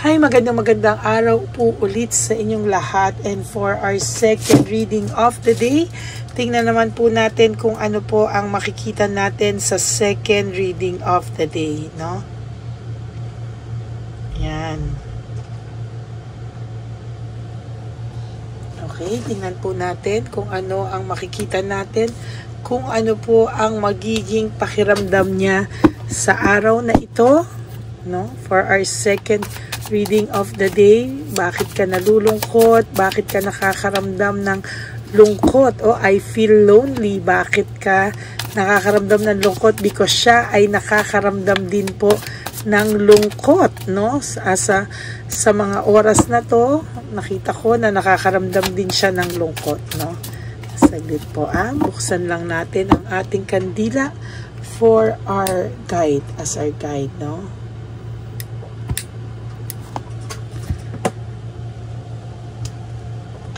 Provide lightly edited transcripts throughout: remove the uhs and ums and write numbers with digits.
Hi, magandang araw po ulit sa inyong lahat, and for our second reading of the day, tingnan naman po natin kung ano po ang makikita natin sa second reading of the day, no? Yan. Okay, tingnan po natin kung ano ang makikita natin, kung ano po ang magiging pakiramdam niya sa araw na ito, no? For our second reading of the day, bakit ka nalulungkot? Bakit ka nakakaramdam ng lungkot? O I feel lonely. Bakit ka nakakaramdam ng lungkot? Because siya ay nakakaramdam din po ng lungkot, no? Sa mga oras na to, nakita ko na nakakaramdam din siya ng lungkot, no? Saglit po, buksan lang natin ang ating kandila for our guide, as our guide, no?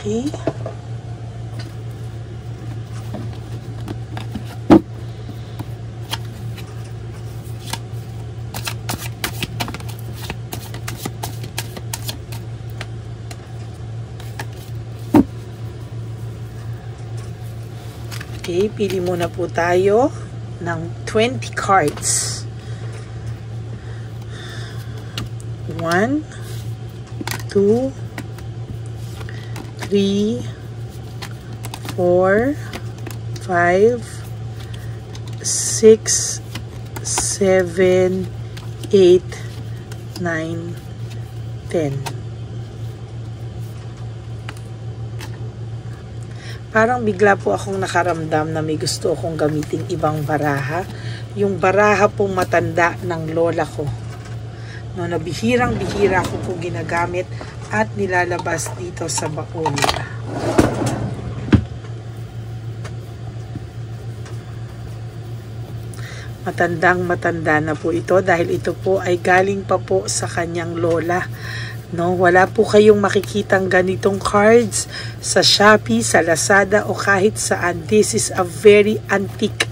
Okay. Okay, pili muna po tayo ng 20 cards. 1, 2, 3, 4, 5, 6, 7, 8, 9, 10. Parang bigla po akong nakaramdam na may gusto akong gamitin ibang baraha. Yung baraha pong matanda ng lola ko. No, na bihirang-bihira ko po ginagamit at nilalabas dito sa baon. Matandang-matanda na po ito dahil ito po ay galing pa po sa kanyang lola. No, wala po kayong makikitang ganitong cards sa Shopee, sa Lazada o kahit saan. This is a very antique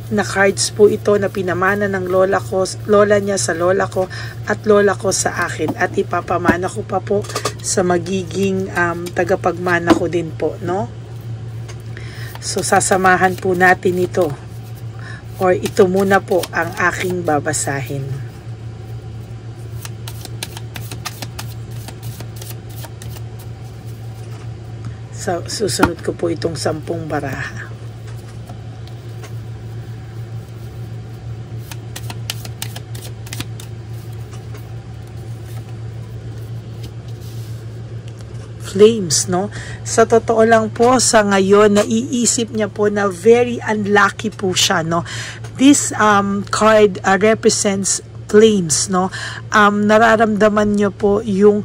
na cards po ito na pinamana ng lola niya sa lola ko at lola ko sa akin, at ipapamana ko pa po sa magiging tagapagmana ko din po, no? So sasamahan po natin ito, or ito muna po ang aking babasahin. So, susunod ko po itong 10 baraha. Flames, no? Sa totoo lang po, sa ngayon, naiisip niya po na very unlucky po siya, no? This card represents flames, no? Nararamdaman niyo po yung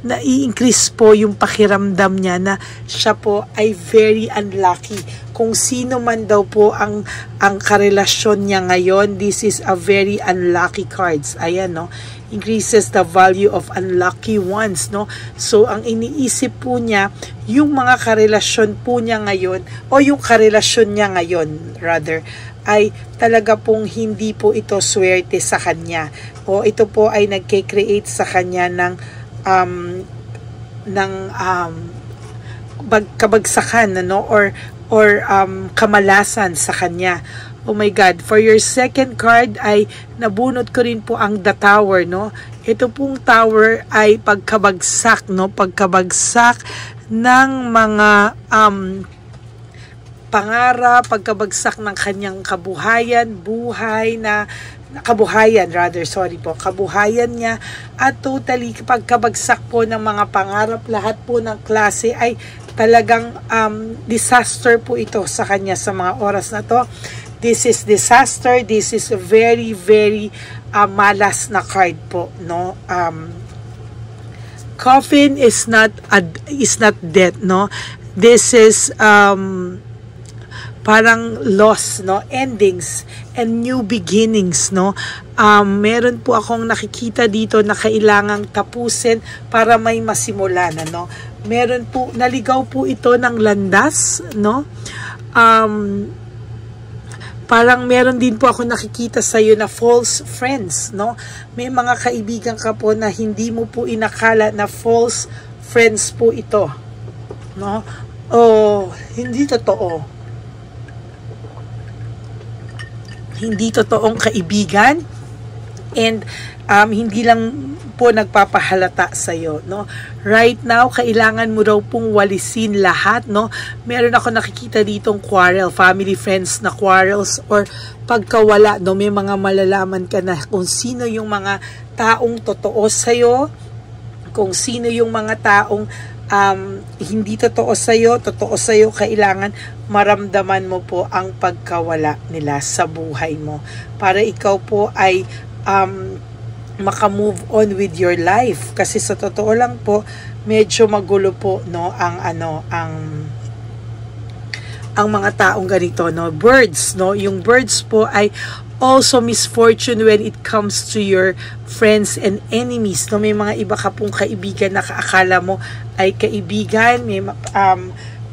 nai-increase po yung pakiramdam niya na siya po ay very unlucky. Kung sino man daw po ang karelasyon niya ngayon, this is a very unlucky cards. Ayan, no? Increases the value of unlucky ones, no? So, ang iniisip po niya, yung mga karelasyon po niya ngayon, o yung karelasyon niya ngayon, rather, ay talaga pong hindi po ito swerte sa kanya. O ito po ay nagke-create sa kanya ng kabagsakan, ano, or kamalasan sa kanya. Oh my God, for your second card ay nabunot ko rin po ang The Tower, no? Ito pong tower ay pagkabagsak, no? Pagkabagsak ng mga pangarap, pagkabagsak ng kanyang kabuhayan niya, at totally pagkabagsak po ng mga pangarap, lahat po ng klase ay talagang disaster po ito sa kanya sa mga oras na to. This is disaster. This is a very, very malas na card po, no? Coffin is not death, no? This is parang loss, no? Endings and new beginnings, no? Meron po akong nakikita dito na kailangang tapusin para may masimulan, no? Meron po, naligaw po ito ng landas, no? parang meron din po ako nakikita sa iyo na false friends, no? May mga kaibigan ka po na hindi mo po inakala na false friends po ito, no? O hindi totoo. Hindi totoong kaibigan, and hindi lang po nagpapahalata sa iyo, no? Right now, kailangan mo raw pong walisin lahat, no? Meron ako nakikita ditong quarrel, family friends na quarrels, or pagkawala, no? May mga malalaman ka na kung sino yung mga taong totoo sa iyo, kung sino yung mga taong hindi totoo sa iyo, kailangan maramdaman mo po ang pagkawala nila sa buhay mo para ikaw po ay maka-move on with your life. Kasi sa totoo lang po, medyo magulo po, no, ang mga taong ganito, no? Birds, no? Yung birds po ay also misfortune when it comes to your friends and enemies, no? May mga iba ka pong kaibigan na akala mo ay kaibigan,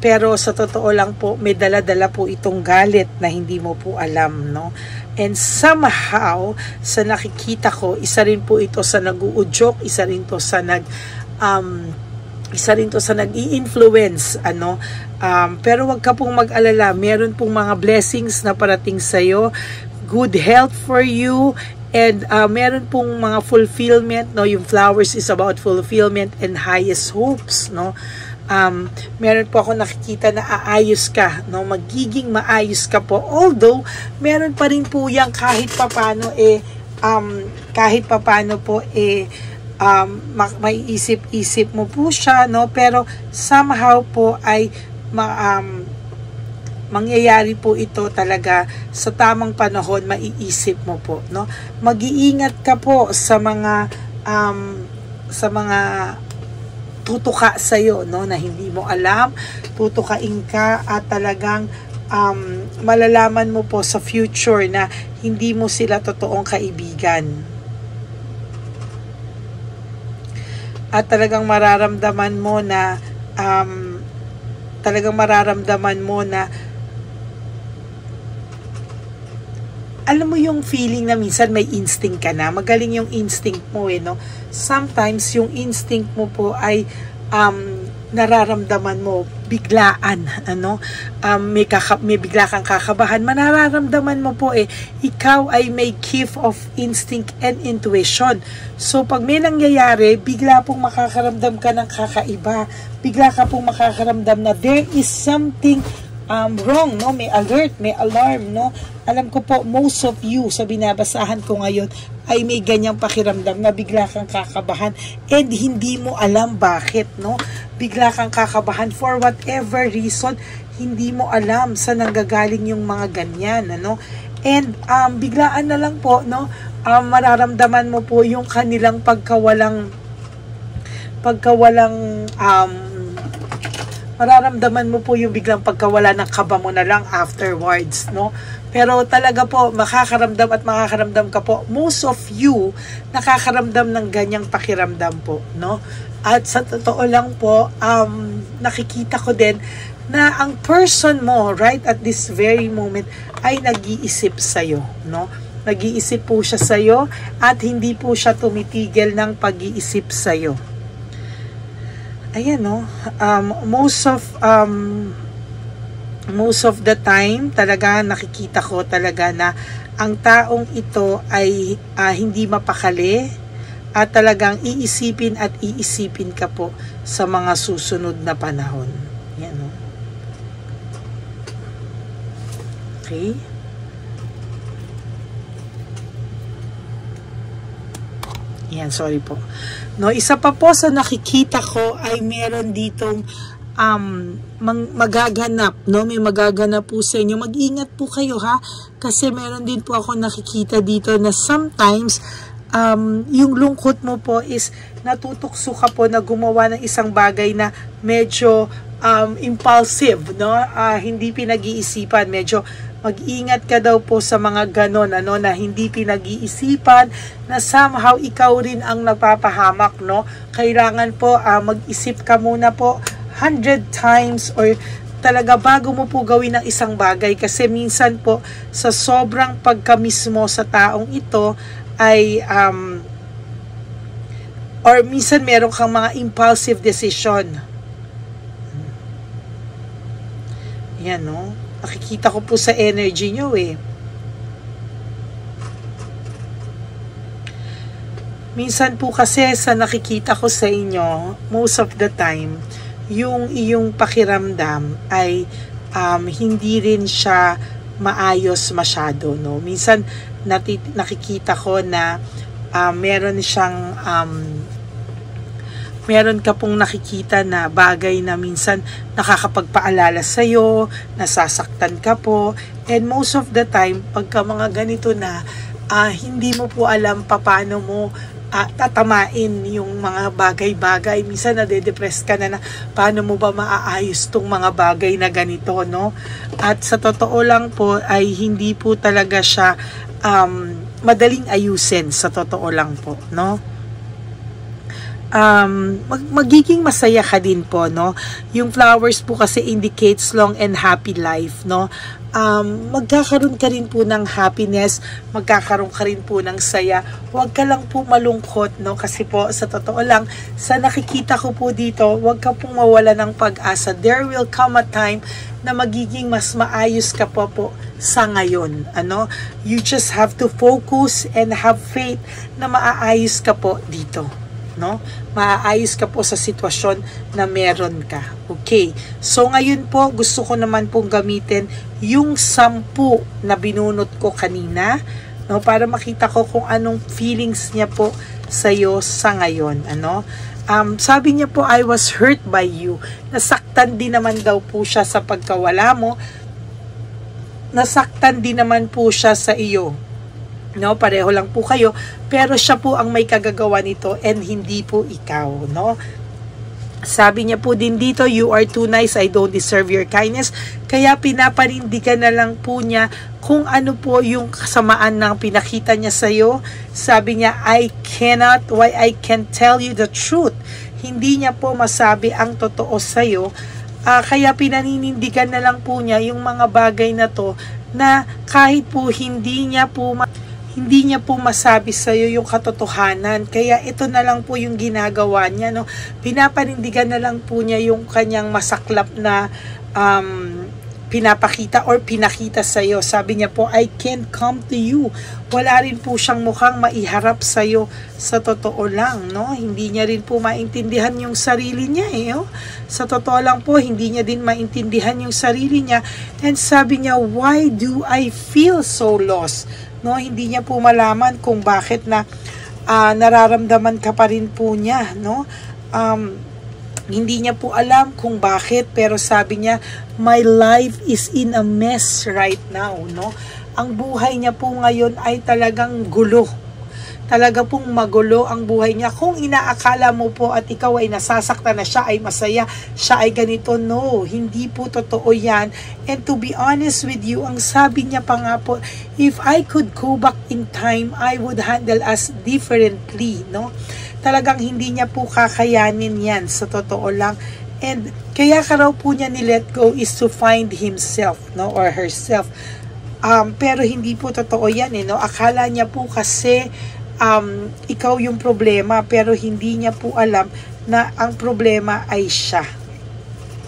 pero sa totoo lang po, may dala-dala po itong galit na hindi mo po alam, no? And somehow, sa nakikita ko, isa rin po ito sa nag-uudyok, isa rin to sa nag-i-influence, ano? Pero wag ka pong mag-alala, meron pong mga blessings na parating sa'yo, good health for you, and meron pong mga fulfillment, no? Yung flowers is about fulfillment and highest hopes, no? Meron po ako nakikita na aayos ka, no? Magiging maayos ka po, although meron pa rin po yan kahit papano po may isip-isip mo po siya, no? Pero somehow po ay mangyayari po ito talaga sa tamang panahon, maiisip mo po, no? Mag-iingat ka po sa mga tutuka sa iyo, no, na hindi mo alam, tutukain ka at talagang malalaman mo po sa future na hindi mo sila totoong kaibigan. At talagang mararamdaman mo na alam mo yung feeling na minsan may instinct ka na, magaling yung instinct mo, no? Sometimes yung instinct mo po ay nararamdaman mo biglaan, ano? May bigla kang kakabahan, mararamdaman mo po ikaw ay may gift of instinct and intuition. So pag may nangyayari, bigla pong makakaramdam ka ng kakaiba, bigla ka pong makakaramdam na there is something wrong, no? May alert, may alarm, no? Alam ko po, most of you sa binabasahan ko ngayon ay may ganyang pakiramdam na bigla kang kakabahan and hindi mo alam bakit, no? Bigla kang kakabahan for whatever reason, hindi mo alam saan nanggagaling yung mga ganyan, ano? And biglaan na lang po, no? Mararamdaman mo po yung kanilang mararamdaman mo po yung biglang pagkawala ng kaba mo na lang afterwards, no? Pero talaga po, makakaramdam ka po. Most of you, nakakaramdam ng ganyang pakiramdam po, no? At sa totoo lang po, nakikita ko din na ang person mo, right at this very moment, ay nag-iisip sa'yo, no? Nag-iisip po siya sa'yo at hindi po siya tumitigil ng pag-iisip sa'yo. Ayan, no? Most of the time, talaga nakikita ko talaga na ang taong ito ay hindi mapakali at talagang iisipin at iisipin ka po sa mga susunod na panahon. Yan, no? Okay? Yan, sorry po. No, isa pa po sa nakikita ko ay meron ditong magaganap, no? May magaganap po sa inyo. Mag-ingat po kayo, ha? Kasi meron din po ako nakikita dito na sometimes yung lungkot mo po is natutukso ka po na gumawa ng isang bagay na medyo impulsive, no? Hindi pinag-iisipan. Medyo mag-ingat ka daw po sa mga ganon, ano, na hindi pinag-iisipan, na somehow ikaw rin ang napapahamak, no? Kailangan po mag-isip ka muna po 100 times or talaga bago mo po gawin ang isang bagay, kasi minsan po sa sobrang pagka-miss mo sa taong ito ay or minsan meron kang mga impulsive decision. Yan, no? Nakikita ko po sa energy nyo eh. Minsan po kasi sa nakikita ko sa inyo, most of the time, yung iyong pakiramdam ay hindi rin siya maayos masyado, no? Minsan nakikita ko na meron siyang meron ka pong nakikita na bagay na minsan nakakapagpaalala sa'yo, nasasaktan ka po, and most of the time, pagka mga ganito na, hindi mo po alam paano mo tatamain yung mga bagay-bagay. Minsan nade-depress ka na paano mo ba maaayos tong mga bagay na ganito, no? At sa totoo lang po ay hindi po talaga siya madaling ayusin, sa totoo lang po, no? Magiging masaya ka din po, no? Yung flowers po kasi indicates long and happy life, no? Magkakaroon ka rin po ng happiness, magkakaroon ka rin po ng saya. Huwag ka lang po malungkot, no? Kasi po, sa totoo lang, sa nakikita ko po dito, huwag ka pong mawala ng pag-asa. There will come a time na magiging mas maayos ka po sa ngayon. Ano? You just have to focus and have faith na maaayos ka po dito, no? Maaayos ka po sa sitwasyon na meron ka. Okay. So ngayon po, gusto ko naman pong gamitin yung 10 na binunot ko kanina, no, para makita ko kung anong feelings niya po sa iyo sa ngayon, ano? Sabi niya po, I was hurt by you. Nasaktan din naman daw po siya sa pagkawala mo. Nasaktan din naman po siya sa iyo. No, pareho lang po kayo, pero siya po ang may kagagawa nito and hindi po ikaw, no? Sabi niya po din dito, you are too nice, I don't deserve your kindness. Kaya pinapanindigan na lang po niya kung ano po yung kasamaan ng pinakita niya sa iyo. Sabi niya, I can't tell you the truth. Hindi niya po masabi ang totoo sa iyo. Kaya pinaninindigan na lang po niya yung mga bagay na to, na kahit po hindi niya po masabi sa iyo yung katotohanan. Kaya ito na lang po yung ginagawa niya, no? Pinapanindigan na lang po niya yung kanyang masaklap na pinapakita or pinakita sa iyo. Sabi niya po, I can't come to you. Wala rin po siyang mukhang maiharap sa iyo, sa totoo lang, no? Hindi niya rin po maintindihan yung sarili niya, eh, oh? Sa totoo lang po, hindi niya din maintindihan yung sarili niya. And sabi niya, why do I feel so lost? No, hindi niya po malaman kung bakit na nararamdaman ka pa rin po niya, no? Hindi niya po alam kung bakit, pero sabi niya, my life is in a mess right now, no? Ang buhay niya po ngayon ay talagang gulo. Talaga pong magulo ang buhay niya. Kung inaakala mo po at ikaw ay nasasaktan na siya ay masaya, siya ay ganito, no, hindi po totoo yan. And to be honest with you, ang sabi niya pa nga po, if I could go back in time, I would handle us differently, no? Talagang hindi niya po kakayanin yan, sa totoo lang. And kaya ka raw po niya ni-let go is to find himself, no, or herself. Pero hindi po totoo yan, eh, no? Akala niya po kasi ikaw yung problema, pero hindi niya po alam na ang problema ay siya,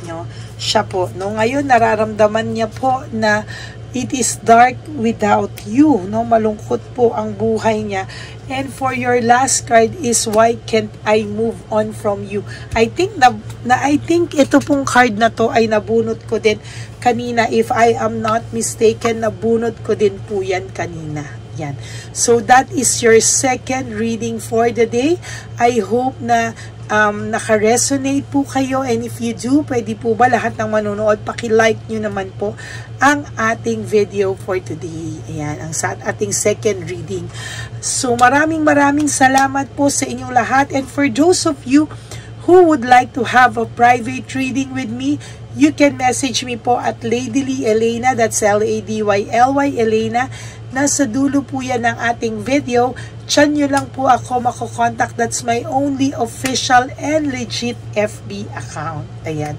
no? Siya po, no? Ngayon nararamdaman niya po na it is dark without you, no? Malungkot po ang buhay niya. And for your last card is, why can't I move on from you? I think ito pong card na to ay nabunot ko din kanina. If I am not mistaken, nabunot ko din po yan kanina. Yan. So that is your second reading for the day. I hope na naka-resonate po kayo, and if you do, pwede po ba lahat ng manonood, paki-like nyo naman po ang ating video for today. Ayan, ang ating second reading. So maraming salamat po sa inyong lahat, and for those of you who would like to have a private reading with me, you can message me po at Ladyly Elena, that's Ladyly Elena. Nasa dulo po yan ng ating video. Diyan nyo lang po ako makokontakt. That's my only official and legit FB account. Ayan.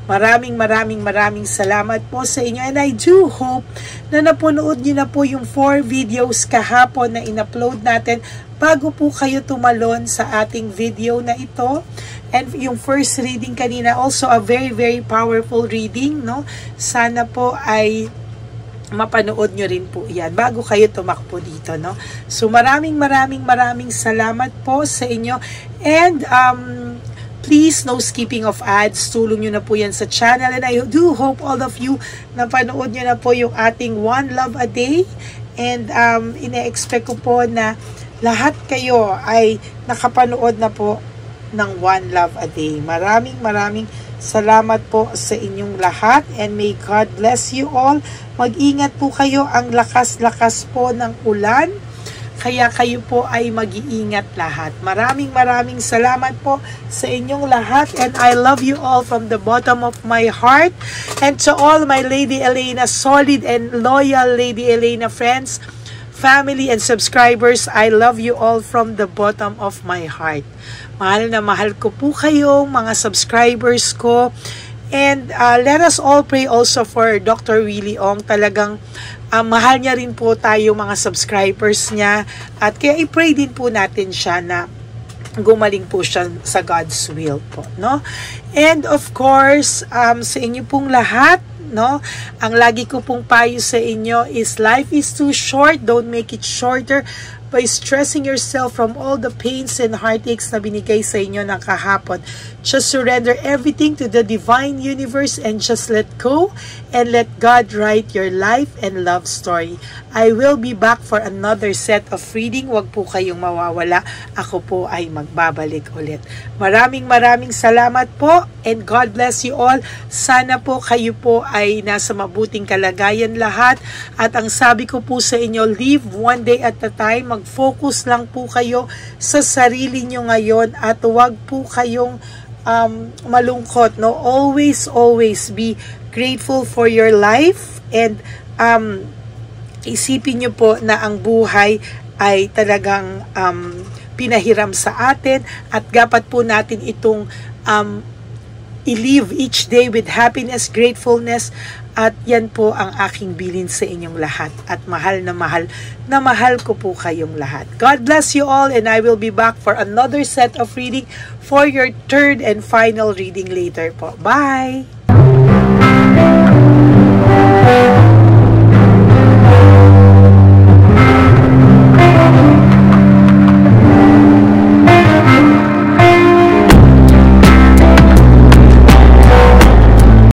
Maraming salamat po sa inyo, and I do hope na napanood nyo na po yung 4 videos kahapon na in-upload natin bago po kayo tumalon sa ating video na ito. And yung first reading kanina, also a very powerful reading, no? Sana po ay mapanood nyo rin po yan bago kayo tumakbo dito, no? So maraming salamat po sa inyo, and please, no skipping of ads. Tulong nyo na po yan sa channel, and I do hope all of you na panood nyo na po yung ating One Love a Day, and ina-expect ko po na lahat kayo ay nakapanood na po ng One Love a Day. Maraming salamat po sa inyong lahat, and may God bless you all. Mag-ingat po kayo, ang lakas po ng ulan, kaya kayo po ay mag-iingat lahat. Maraming salamat po sa inyong lahat, and I love you all from the bottom of my heart. And to all my Lady Elena solid and loyal Lady Elena friends, family and subscribers, I love you all from the bottom of my heart. Mahal na mahal ko po kayo, mga subscribers ko. And let us all pray also for Dr. Willie Ong. Talagang mahal niya rin po tayo, mga subscribers niya. At kaya i-pray din po natin siya na gumaling po siya sa God's will po, no? And of course, sa inyo pong lahat, no, ang lagi ko pong payo sa inyo is life is too short. Don't make it shorter by stressing yourself from all the pains and heartaches na binigay sa inyo ng kahapon. Just surrender everything to the divine universe and just let go and let God write your life and love story. I will be back for another set of reading. Huwag po kayong mawawala. Ako po ay magbabalik ulit. Maraming salamat po, and God bless you all. Sana po kayo po ay nasa mabuting kalagayan lahat. At ang sabi ko po sa inyo, live one day at a time. Mag-focus lang po kayo sa sarili nyo ngayon, at huwag po kayong malungkot, no? Always be grateful for your life, and isipin nyo po na ang buhay ay talagang pinahiram sa atin, at dapat po natin itong i-live each day with happiness, gratefulness. At yan po ang aking bilin sa inyong lahat. At mahal na mahal ko po kayong lahat. God bless you all, and I will be back for another set of reading for your third and final reading later po. Bye!